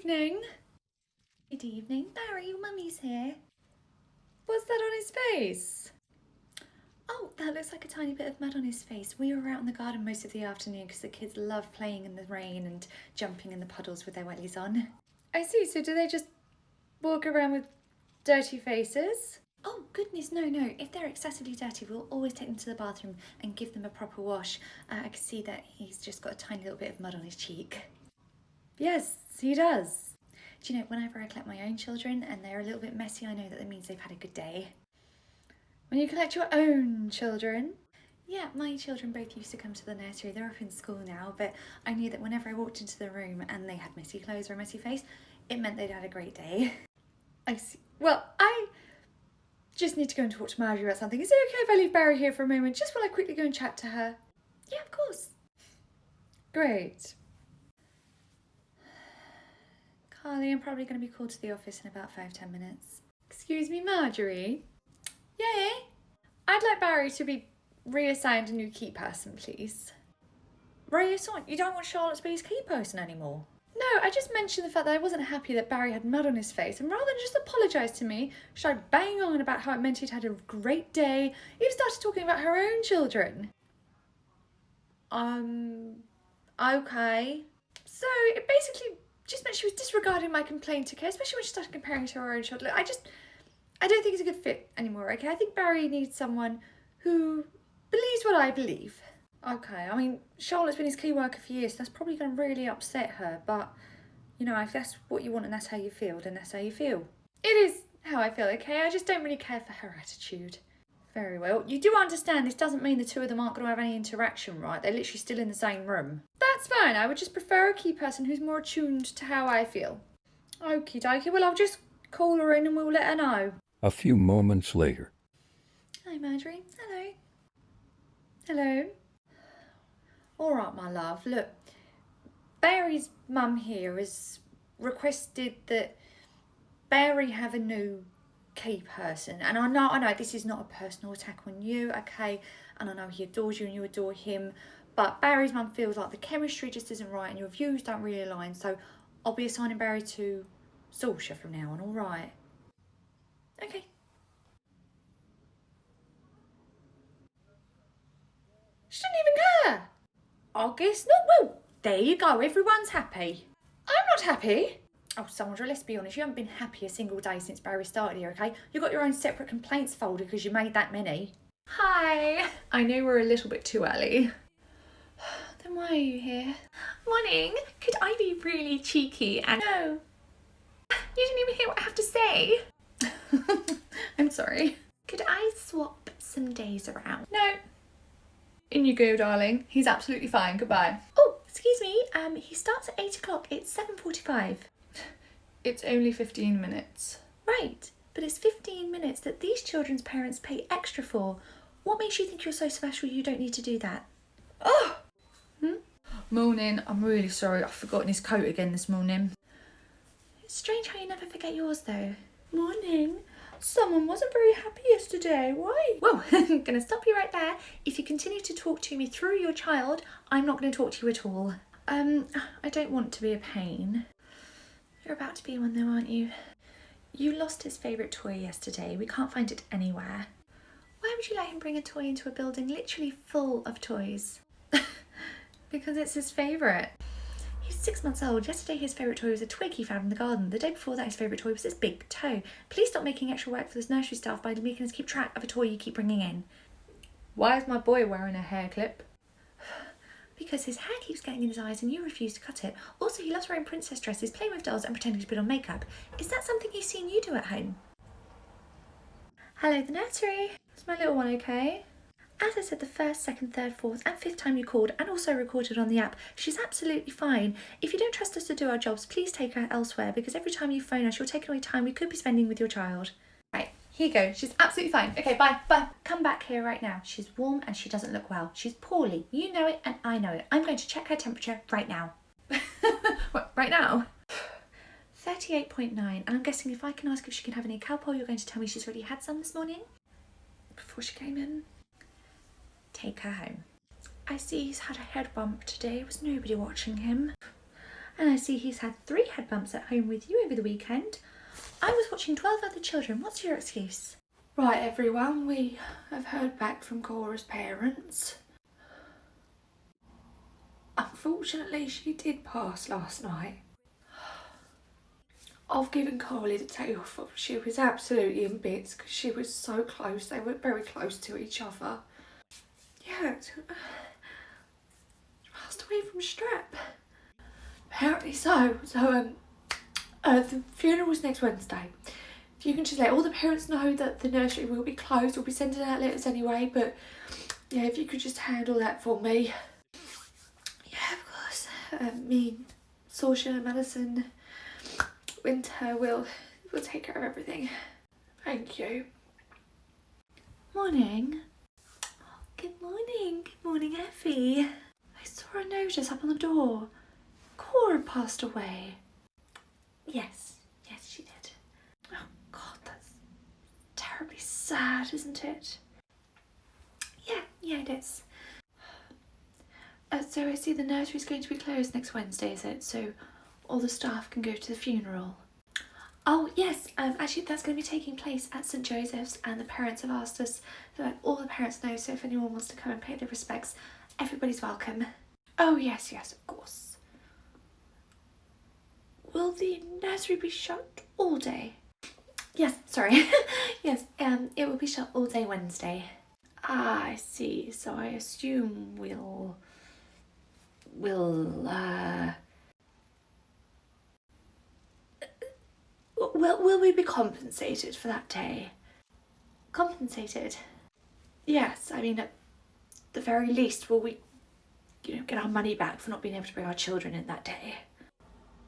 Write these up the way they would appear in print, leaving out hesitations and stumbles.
evening. Good evening. Barry, your mummy's here. What's that on his face? Oh, that looks like a tiny bit of mud on his face. We were out in the garden most of the afternoon because the kids love playing in the rain and jumping in the puddles with their wellies on. I see, so do they just walk around with dirty faces? Oh, goodness, no. If they're excessively dirty, we'll always take them to the bathroom and give them a proper wash. I can see that he's just got a tiny little bit of mud on his cheek. Yes, he does. Do you know, whenever I collect my own children and they're a little bit messy, I know that means they've had a good day. When you collect your own children? Yeah, my children both used to come to the nursery. They're up in school now, but I knew that whenever I walked into the room and they had messy clothes or a messy face, it meant they'd had a great day. I see. Well, I just need to go and talk to Marjorie about something. Is it okay if I leave Barry here for a moment, just while I quickly go and chat to her? Yeah, of course. Great. Carly, I'm probably going to be called to the office in about 5-10 minutes. Excuse me, Marjorie? Yeah? I'd like Barry to be reassigned a new key person, please. Reassigned? You don't want Charlotte to be his key person anymore? No, I just mentioned the fact that I wasn't happy that Barry had mud on his face, and rather than just apologise to me, she started banging on about how it meant he'd had a great day, even started talking about her own children. Okay. So it basically just meant she was disregarding my complaint, okay, especially when she started comparing to her own children. I don't think it's a good fit anymore, okay? I think Barry needs someone who believes what I believe. Okay, I mean, Charlotte's been his key worker for years, so that's probably going to really upset her, but, you know, if that's what you want and that's how you feel, then that's how you feel. It is how I feel, okay? I just don't really care for her attitude. Very well. You do understand this doesn't mean the two of them aren't going to have any interaction, right? They're literally still in the same room. That's fine. I would just prefer a key person who's more attuned to how I feel. Okie dokie. Well, I'll just call her in and we'll let her know. A few moments later. Hi, Marjorie. Hello. Hello. All right, my love. Look, Barry's mum here has requested that Barry have a new key person. And I know this is not a personal attack on you, okay? And I know he adores you and you adore him. But Barry's mum feels like the chemistry just isn't right and your views don't really align. So I'll be assigning Barry to Saoirse from now on, all right? Okay. She didn't even care. I guess not. Well, there you go. Everyone's happy. I'm not happy. Oh, Sandra, let's be honest. You haven't been happy a single day since Barry started here, okay? You've got your own separate complaints folder because you made that many. Hi. I know we're a little bit too early. Then why are you here? Morning. Could I be really cheeky and... No. You didn't even hear what I have to say. I'm sorry. Could I swap some days around? No. In you go, darling. He's absolutely fine. Goodbye. Oh, excuse me. He starts at 8 o'clock. It's 7:45. It's only 15 minutes. Right, but it's 15 minutes that these children's parents pay extra for. What makes you think you're so special you don't need to do that? Oh! Morning. I'm really sorry. I've forgotten his coat again this morning. It's strange how you never forget yours, though. Morning. Someone wasn't very happy yesterday. Why? Well, I'm going to stop you right there. If you continue to talk to me through your child, I'm not going to talk to you at all. I don't want to be a pain. You're about to be one though, aren't you? You lost his favourite toy yesterday. We can't find it anywhere. Why would you let him bring a toy into a building literally full of toys? Because it's his favourite. He's 6 months old. Yesterday his favourite toy was a twig he found in the garden. The day before that his favourite toy was this big toe. Please stop making extra work for this nursery staff by making us keep track of a toy you keep bringing in. Why is my boy wearing a hair clip? Because his hair keeps getting in his eyes and you refuse to cut it. Also, he loves wearing princess dresses, playing with dolls and pretending to put on makeup. Is that something he's seen you do at home? Hello, the nursery. Is my little one okay? As I said the first, second, third, fourth and fifth time you called and also recorded on the app, she's absolutely fine. If you don't trust us to do our jobs, please take her elsewhere because every time you phone us, you're taking away time we could be spending with your child. Right, here you go. She's absolutely fine. Okay, bye. Come back here right now. She's warm and she doesn't look well. She's poorly. You know it and I know it. I'm going to check her temperature right now. What, right now? 38.9, and I'm guessing if I can ask if she can have any Calpol, you're going to tell me she's already had some this morning? Before she came in. Take her home. I see he's had a head bump today. Was nobody watching him? And I see he's had 3 head bumps at home with you over the weekend. I was watching 12 Other Children. What's your excuse? Right, everyone, we have heard back from Cora's parents. Unfortunately, she did pass last night. I've given Carly the day off. She was absolutely in bits because she was so close. They were very close to each other. Yeah, passed away from strep. Apparently so. The funeral was next Wednesday. If you can just let all the parents know that the nursery will be closed, we'll be sending out letters anyway, but yeah, if you could just handle that for me. Yeah, of course. Me, Saoirse, Madison, Winter will take care of everything. Thank you. Morning. Good morning. Good morning, Effie. I saw a notice up on the door. Cora passed away. Yes, she did. Oh God, that's terribly sad, isn't it? Yeah, it is. So I see the nursery's going to be closed next Wednesday, is it? So all the staff can go to the funeral. Oh, yes. Actually, that's going to be taking place at St Joseph's, and the parents have asked us to let all the parents know, so if anyone wants to come and pay their respects, everybody's welcome. Oh, yes, of course. Will the nursery be shut all day? Yes, sorry. Yes, it will be shut all day Wednesday. Ah, I see. So I assume will we be compensated for that day? Compensated? Yes, I mean at the very least will we, get our money back for not being able to bring our children in that day?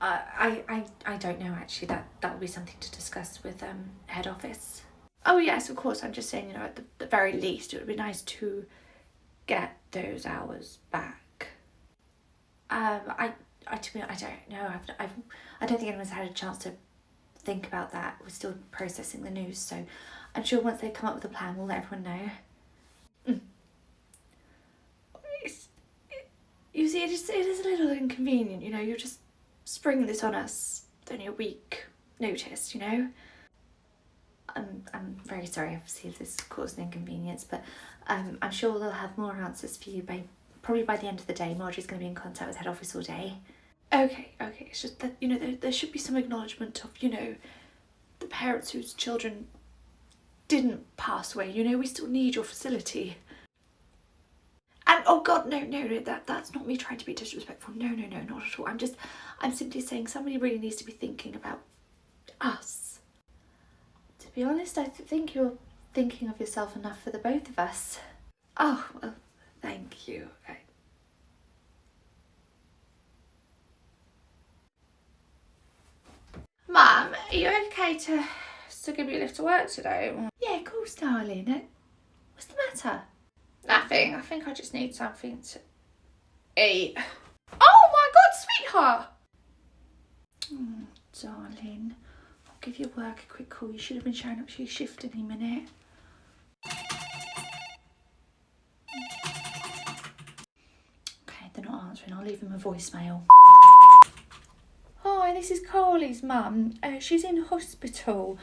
I don't know, actually. That will be something to discuss with head office. Oh yes, of course. I'm just saying, at the very least, it would be nice to get those hours back. To be honest, I don't know. I don't think anyone's had a chance to think about that. We're still processing the news, so I'm sure once they come up with a plan, we'll let everyone know. You see, it is a little inconvenient. You're just springing this on us. It's only a week notice. I'm very sorry, obviously, if this caused an inconvenience, but I'm sure they'll have more answers for you probably by the end of the day. Marjorie's going to be in contact with head office all day. Okay. It's just that, there should be some acknowledgement of, the parents whose children didn't pass away. We still need your facility. And, oh God, no, that's not me trying to be disrespectful. No, not at all. I'm simply saying somebody really needs to be thinking about us. To be honest, I think you're thinking of yourself enough for the both of us. Oh, well, thank you. Mum, are you okay to give me a lift to work today? Yeah, of course, darling. What's the matter? Nothing. I think I just need something to eat. Oh my God, sweetheart! Darling, I'll give your work a quick call. You should have been showing up to your shift any minute. Okay, they're not answering. I'll leave them a voicemail. Hi, this is Carly's mum. She's in hospital.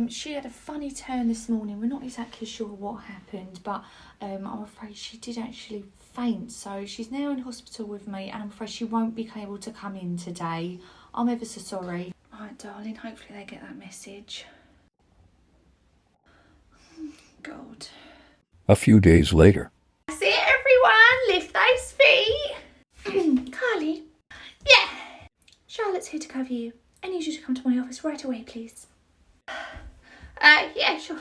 She had a funny turn this morning. We're not exactly sure what happened, but I'm afraid she did actually faint. So she's now in hospital with me, and I'm afraid she won't be able to come in today. I'm ever so sorry. Right, darling, hopefully they get that message. God. A few days later. That's it, everyone. Lift those feet. Carly? Yeah. Charlotte's here to cover you. I need you to come to my office right away, please. Yeah, sure.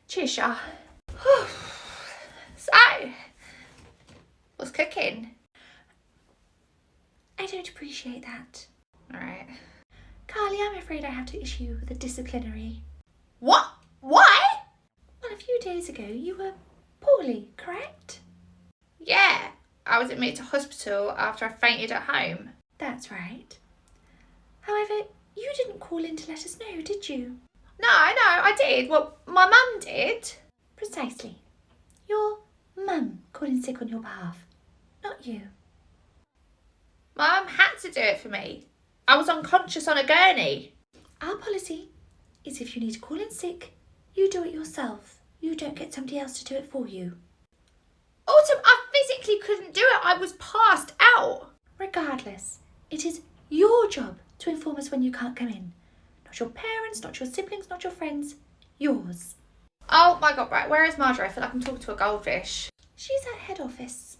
Cheers, Char. So, what's cooking? I don't appreciate that. Alright. Carly, I'm afraid I have to issue you with a disciplinary. What? Why? Well, a few days ago you were poorly, correct? Yeah, I was admitted to hospital after I fainted at home. That's right. However, you didn't call in to let us know, did you? No, I did. Well, my mum did. Precisely. Your mum called in sick on your behalf, not you. Mum had to do it for me. I was unconscious on a gurney. Our policy is if you need to call in sick, you do it yourself. You don't get somebody else to do it for you. Autumn, I physically couldn't do it. I was passed out. Regardless, it is your job to inform us when you can't come in. Not your parents, not your siblings, not your friends. Yours. Oh my God, right, where is Marjorie? I feel like I'm talking to a goldfish. She's at head office.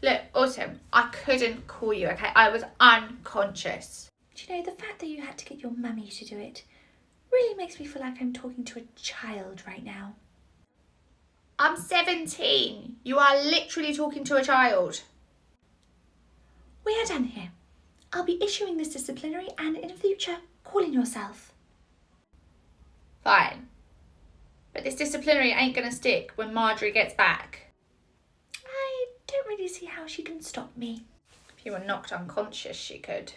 Look, Autumn, I couldn't call you, okay? I was unconscious. Do you know, the fact that you had to get your mummy to do it really makes me feel like I'm talking to a child right now. I'm 17. You are literally talking to a child. We are done here. I'll be issuing this disciplinary and in future, calling yourself. Fine. But this disciplinary ain't gonna stick when Marjorie gets back. I don't really see how she can stop me. If you were knocked unconscious, she could.